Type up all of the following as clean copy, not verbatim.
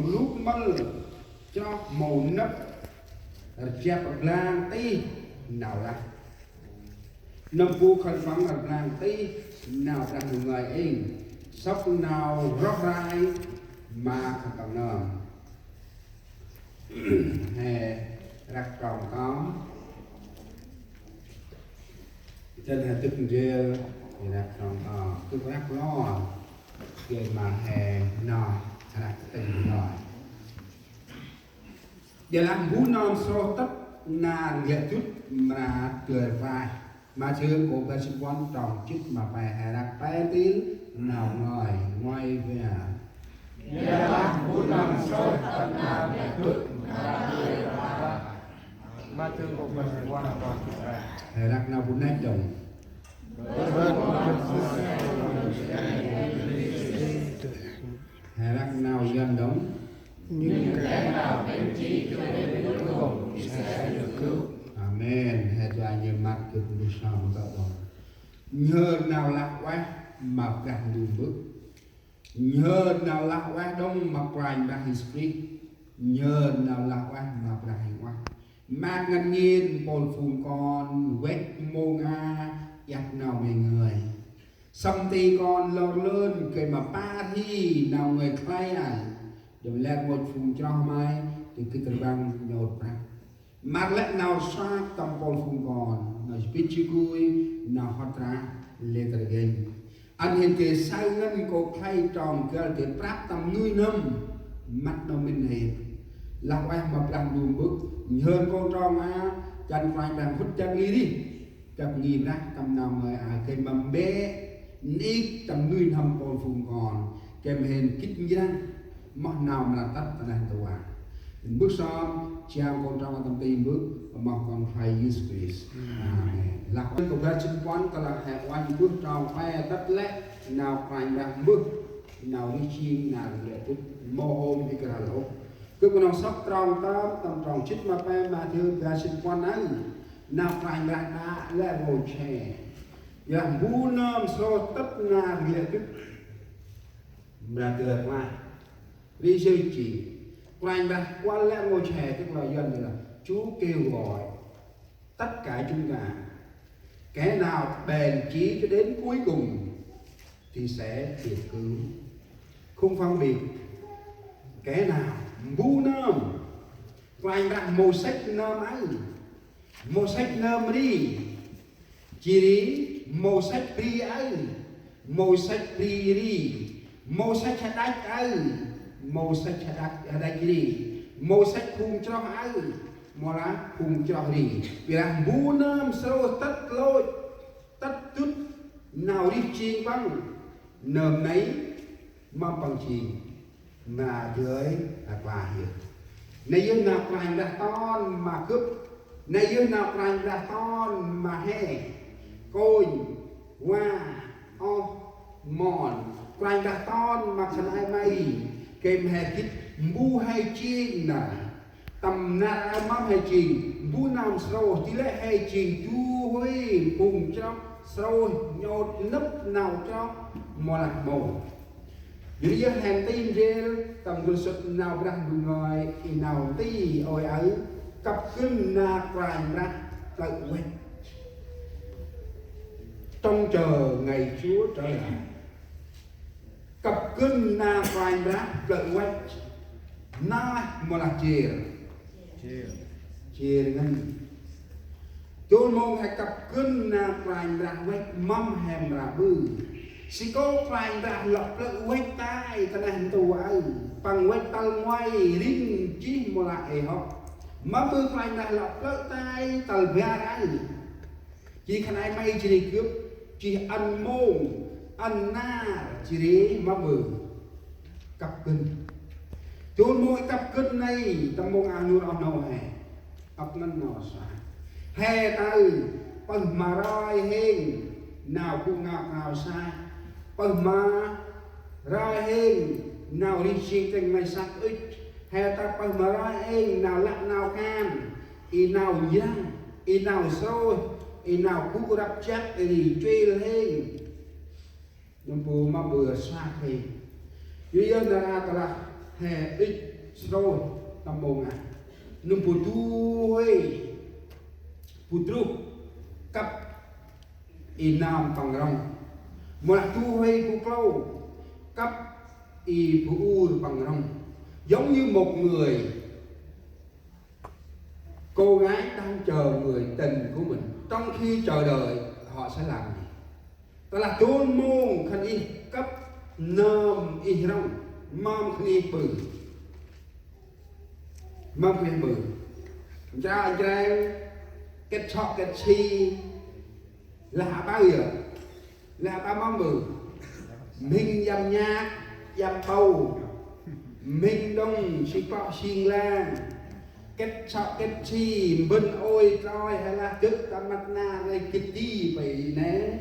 lúc mơ cho màu nấp chẹp lang tí nào ra nằm phu khẩn phẳng ở lang tí nào ra một người in sóc nào rót rai mà không còn nợ hè rắc còn có chân là tức rêu thì rắc còn có tức rắc lo kề mà hè nọ rắc tình rồi giờ làm vũ non so tất na nghệ chút mà cười vai mà chưa có cái sự quan trọng chút mà phải hãy đặt tay tiếng nào ngồi ngoài về giờ làm vũ non so tất na nghệ chút mà cười vai mà chưa có cái sự quan trọng chút hãy đặt nào cũng nét chồng hãy đặt nào dân đóng nhưng kẻ nào bền chí cho đến cuối cùng sẽ được cứu. Amen. Hãy cho anh em mắt được đi sau một cậu đó. Nhờ nào lạc quá mà càng đủ bước. Nhờ nào lạc quá đông mà càng ra history. Nhờ nào lạc quá mà càng hành quá. Mà ngân nhiên bồn phùn con vết mô nga giặc nào về người. Xong thì con lo lớn kể mà ba thi nào người khai à. Đừng lẽ một phùng cho mai thì cái tờ băng nhột ra mà lẽ nào xa tầm bồn phùng còn nào biết chứ cùi nào hót ra lê tờ gênh anh hiện kể sai ngân cô khai tròn kêu để práp tầm nuôi nâm mắt nó mình hẹp lạc ai mà làm đùm bước hơn con tròn á chẳng phải làm phút chân nghi đi chập nghi ra tầm nào người ai kê mầm bế ní tầm nuôi nâm bồn phùng còn kèm hên kích nhang mất nào mà là tắt là hành tòa bước sau treo con trong tâm tin bước mà còn phải use Christ là cái công việc chứng quán ta là hệ quan bước trong phải tất lẽ nào phải ra bước nào đi chiên nào để tức mô hôm thì cái là lỗ cứ còn nó sắp trong tầm trong chích mà phải mà thưa cái chứng quán ấy nào phải ra đã level trẻ làm vũ nam so tất là nghĩa tức là được lại đi chơi chỉ quanh ra qua lẽ ngôi trẻ tức là dân là Chúa kêu gọi tất cả chúng ta kẻ nào bền chí cho đến cuối cùng thì sẽ được cứu không phân biệt kẻ nào ngu nơm quanh ra màu sách nơm ấy màu sách nơm đi chỉ đi màu sách đi ấy màu sách đi đi màu sách đách ấy màu sách đách đi màu sách khung cho ấy màu lá khung cho đi vì là vũ nơm sâu tất lôi tất chút nào đi chi bằng nơm nấy mong bằng chi mà dưới là quả hiểu này dương nào phải ra ton mà cướp này dương nào phải ra ton mà hè côi hoa o mòn phải ra ton mà thành ai mây kèm hè kít mu hay chi nà tầm na mắm hay chi mu nam sâu tí lệ hay chi chu huy cùng trong sâu nhột nấp nào trong mò lạc mồ dưới dân hàng tin rêu tầm quân xuất nào đang đừng ngồi thì nào tí ôi ấy cặp kinh na phải ra tự quên trong chờ ngày Chúa trở lại cặp kinh na phải ra tự quên na mà là chia ngân chôn mong hay cặp kinh na phải ra quên mâm hèm ra bư si có phải ra lọc lợi quên tai ta này tù ấy bằng quên tầng ngoài riêng chi mà lại học mà bư phải ra lọc lợi tai tầng về ấy chỉ khả năng may chỉ đi cướp chỉ ăn môn ăn na chỉ đi mà bư cặp kinh chôn môi cặp kinh này tâm mong ăn luôn ăn nâu hè ấp năn nọ xa hè từ bằng mà roi hên nào cũng nào sai bằng mà roi hên nào đi chi tình mày sắc ít hè ta bằng mà roi hên nào lặng nào can y nào nhang y nào sôi y nào cú đập chắc y truy hên nhưng bố mà bữa xa thì duy dân ra ta là hè ít rồi tầm bông à nung putui putru cấp in nam bằng rong một tu hay cu câu cấp y phu bằng rong giống như một người cô gái đang chờ người tình của mình trong khi chờ đợi họ sẽ làm gì đó là chôn môn khăn y cấp nơm y rong mom khăn y bự mong khăn bự cha anh trai kết chọ kết chi là bao giờ là ba mong bự mình dầm nhạc dầm bầu mình đông chỉ có xin la kết chọ kết chi bên ôi coi hay là tức ta mặt na đây cái đi vậy nè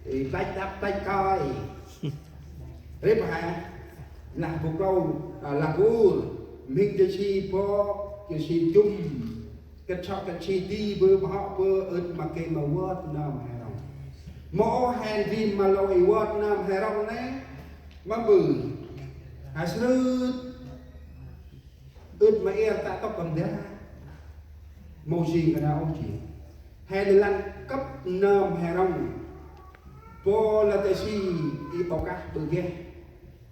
thì tách đắp tách coi đấy phải là một câu là cô mìnhจะชีพอจะชีจุ่มกระชอกกระชีดีเบอร์เพาะเบอร์เอิดมาเกมาวอดน้ำให้เราหมอแฮนดีมาลอยวอดน้ำให้เราเนี่ยมาบือหาซื้อเอิดมาเอร์ตาตบกันเด้อโมจิกันเอาจีแฮนลันกับน้ำให้เราพอละแต่ชีอีบอกกันตัวแก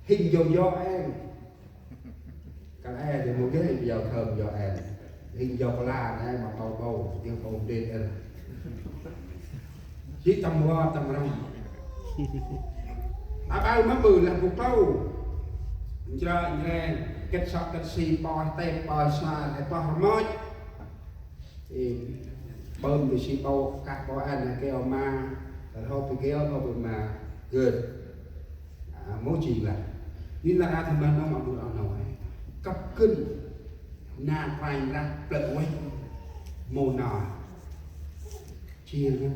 hình do em các em thì một cái hình dầu thơm do em hình dầu la này mà bầu bầu nhưng bầu đen em chỉ tầm hoa tầm rong bao má bự là một câu cho nghe kết sọt kết xì bò tê bò xa để bò mối thì bơm thì xì bò các bò ăn là kêu ma rồi thì kéo thôi mà good mỗi chỉ là nhưng là thì mình nó mà được nói cấp kinh na phải ra lợi quay mồ nọ chia nhau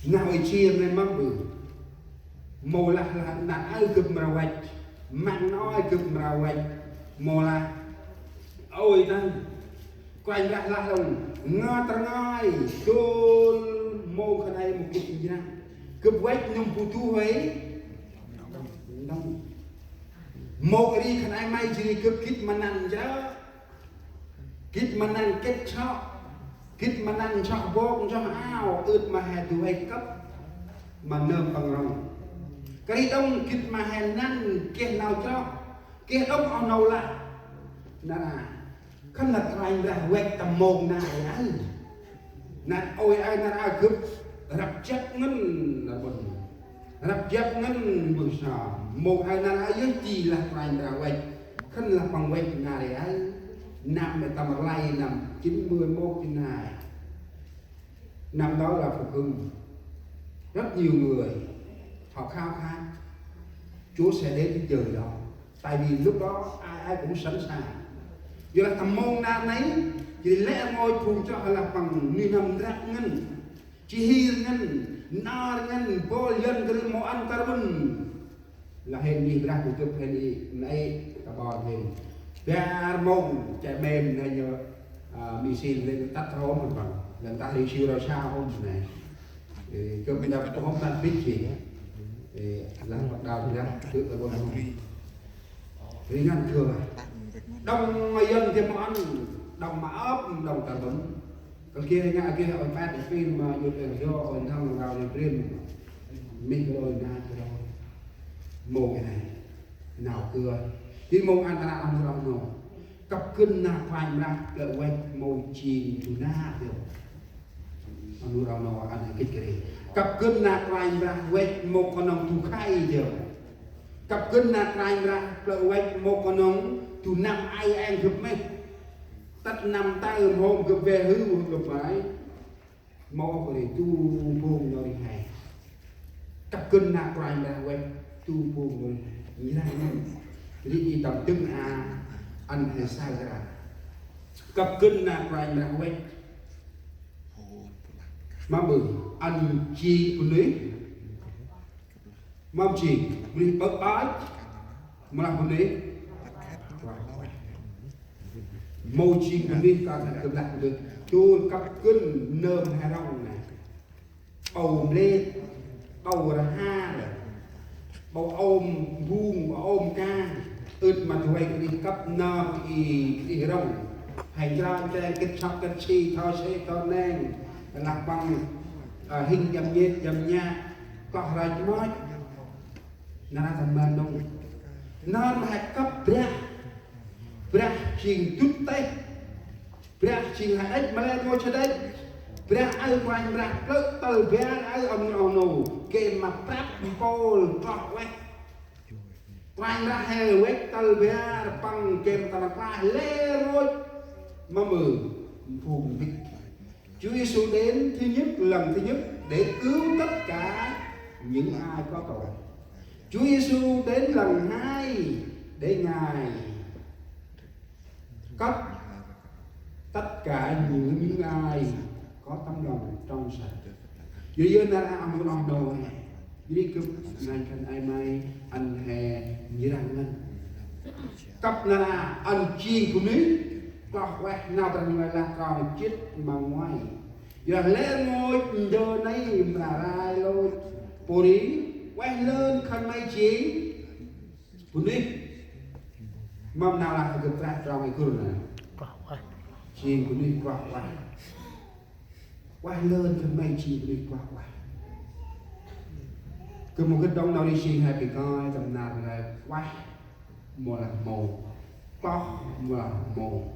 nào chia lên mắc bự mồ là ai cực mà quay mặn nói cực mà quay mồ là ôi ta quay ra là đồng ngơ ta ngay chôn mồ cái này một cái gì đó cực quay nhung phụ tu huế một cái đi khăn ai may chỉ cứ kít mà năn chứ kít mà năn kết cho kít mà năn cho vô cho ao ướt mà hè tụi hay cấp mà nơm bằng lòng cái đi đông kít mà hè năn kia nào cho kia đông ao nào là là khăn là cái ra quẹt tầm mồm này ấy nè ôi ai nè ai cứ rập chất ngân là bần rập chất ngân bực sò một hai năm ấy chỉ là phải là vậy khăn là bằng vậy này ấy năm để tầm lay năm 91 trên này năm đó là phục hưng rất nhiều người họ khao khát Chúa sẽ đến cái giờ đó tại vì lúc đó ai cũng sẵn sàng giờ là tầm môn nam ấy chỉ lẽ ngồi phù cho họ là bằng ni năm rác ngân chỉ hiền ngân na ngân vô dân cái món ăn carbon là hình gì ra của chụp hình gì này cả bọn hình ra mông chạy mềm này nhờ mì xin lên tắt hôm một bằng lần ta thì siêu ra sao hôm này thì cơ bây giờ có hôm ta biết gì thì là bắt đầu thì ra tự ở bên hôm thì ngăn thừa đông người dân thì món đồng mà ấp đồng cả vấn còn kia nhà kia ở phát phim mà được do ở thằng vào thì riêng mình rồi na rồi mồ cái này nào cưa thì mồ ăn ta ăn rồi nó cặp cân na phải ra lợi quay mồ chìm chủ na được ăn rồi nó ăn cái gì cặp cân na phải ra quay một con ông thu khai được cặp cân na phải ra lợi quay một con ông thu năm ai ăn được mấy tắt năm tay hôm cứ về hư được phải mồ cái tu buông rồi hay cặp cân na phải ra quay tu buông rồi như thế này đi tập trưng anh hay sao ra cặp cân là phải là quên mà bự anh chi của lý mong chỉ đi bất bái mà làm của lý mô chi của lý ta là cực lạc được tôi cặp cân nơm hay rong này bầu lên bầu là ha rồi bầu ôm vuông và ôm ca ướt mà thuê cái đi cấp nơ y rong hành ra cái chọc cái chi thao xe thao neng lạc bằng hình dầm nhiệt dầm nha có ra chứ nói nó là thầm mềm đông nó là cấp bra chinh chút tay bra chinh hạt ếch mà lên ngôi cho đây bra ai quanh bra lỡ tờ bra ai ông nổ kê mà prap bol trọc quét quanh ra hè quét tờ bra bằng kèm tờ qua lê ngôi mà mừ phùng vịt Chúa Giêsu đến lần thứ nhất để cứu tất cả những ai có tội. Chúa Giêsu đến lần 2 để Ngài cất tất cả những ai có tấm lòng trong sạch. Vì vậy nên ông nói đồ này, vì cướp này cần ai mai anh hè như rằng ngân. Cấp là anh chi của ní, có quét nào tầng người là còn chết mà ngoài. Giờ lẽ ngôi giờ này là rai lôi bố đi quay lên khăn mây chiến của ní. Mầm nào là được ra trong cái cửa này. Chiến của ní qua quay. Quay lên khăn mây chiến của ní qua quay. Cứ một cái đông nào đi chiến hay bị coi tầm nào là quay. Một là màu. Có một là màu.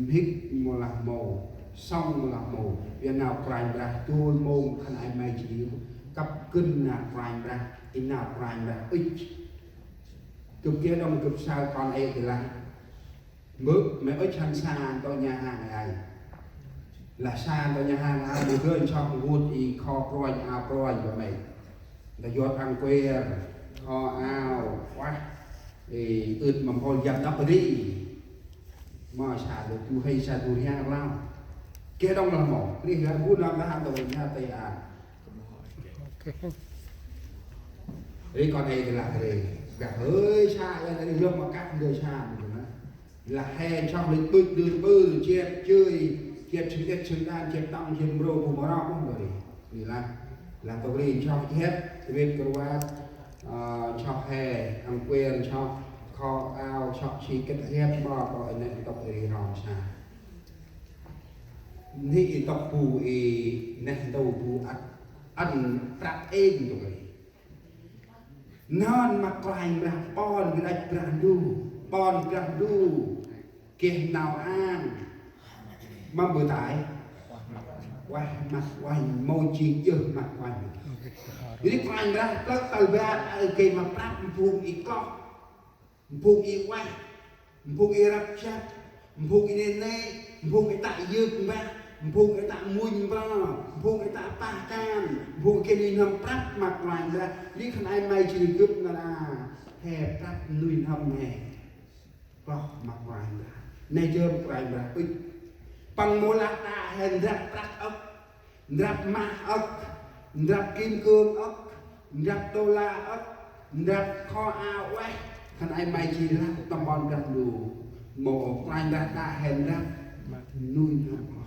Hít một là màu. Xong một là màu. Vì nào prime ra tôi môn khăn ai mây chiến cấp kinh là prime ra. In nào prime ra ít. Cực kia đông cực sao con ấy thì là bước mẹ ơi chăn xa tôi nhà hàng này là xa tôi nhà hàng ai một người cho một ý kho proi ao proi của mày là do ăn quê kho ao quá thì ướt mà hồi dập nó đi mà xả được chú hay xả chú nhà lao kia đông là một đi là vui lắm đã tôi nhà tây à đấy con ấy thì là cái gì cả hơi xa lên đây lúc mà các người xa là hè trong lịch bực đường bư chẹp chơi chẹp chừng cái chừng đan chẹp tông chẹp rô của nó không rồi thì là tôi đi cho hết việc cơ quan cho hè ăn quyền cho kho ao cho chi kết ghép bò gọi nên tộc thì ròn xa thì tộc phù ý nên đầu phù ăn trạc ên rồi non mà quanh ra bon cái đại brand du kê nào an mà bữa tại quay mặt quanh môi chi chưa mặt quanh jadi quanh ra các tàu ra kê mà prap phùng ý có phùng ý quay phùng ý rap chat phùng ý nene phùng ý tại dương ba phùng ý tại muôn ba phùng ý tại pa can phùng cái đi nằm prap mặt quanh ra đi khăn ai may chỉ cướp là hè prap nuôi hầm hè có mặt quanh ra này chưa quanh ra ít bằng mô lạc ta hèn rap prap ốc rap ma ốc rap kim cương ốc rap đô la ốc rap kho ao quay khăn ai may chỉ rap tầm bon rap đủ mộ quanh ra ta hèn rap nuôi hầm